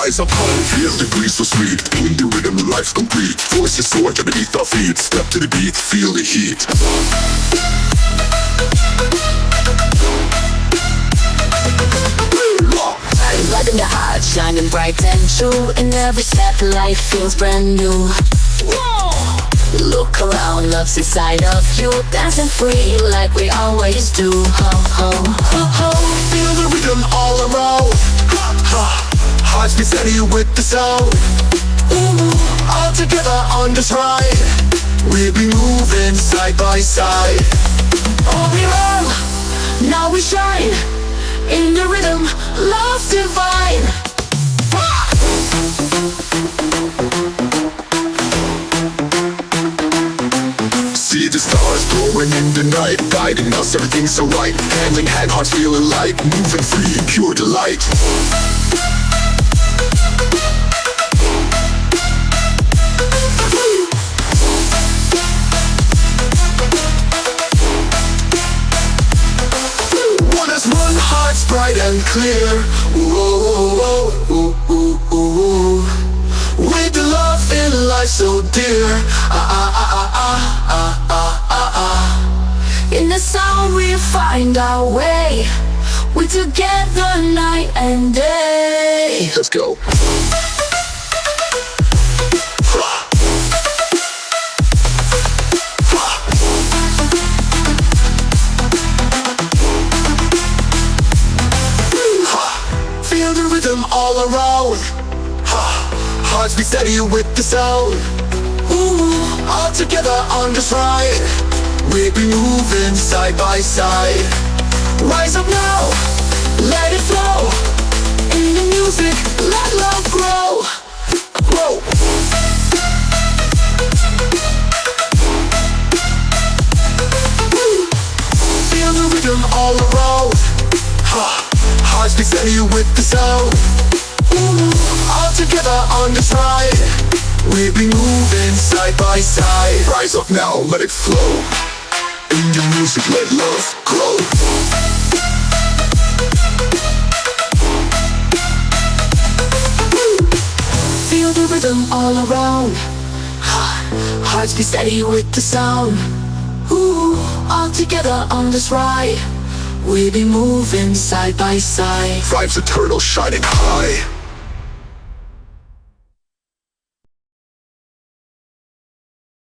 Rise up high, feel the breeze so sweet. In the rhythm, life's complete. Voices soar to beneath our feet. Step to the beat, feel the heat. Blood in the heart, shining bright and true. In every step, life feels brand new. Whoa! Look around, love's inside of you. Dancing free like we always do. Ho, ho, ho, ho. Feel the rhythm all around. Ha, ha. Hearts be steady with the sound. Ooh, all together on this ride. We'll be moving side by side. Oh, we run, now we shine. In the rhythm, love divine. See the stars glowing in the night, guiding us, everything's so right. Hand in hand, hearts feeling light, moving free, pure delight. One as one, hearts bright and clear. Ooh, ooh, ooh, ooh, ooh, ooh. With the love in life so dear. In the sound we find our way. We together night and day. Let's go. Feel the rhythm all around. Hearts be steady with the sound. Ooh, all together on this ride. We'll be moving side by side. Rise up now, let it flow. In the music, let love grow. Whoa. Feel the rhythm all around. Hearts be steady with the sound. Ooh, all together on this ride. We'll be moving side by side. Rise up now, let it flow. In your music, let love grow. Feel the rhythm all around. Hearts be steady with the sound. Ooh, all together on this ride. We'll be moving side by side. Vibes eternal, shining high.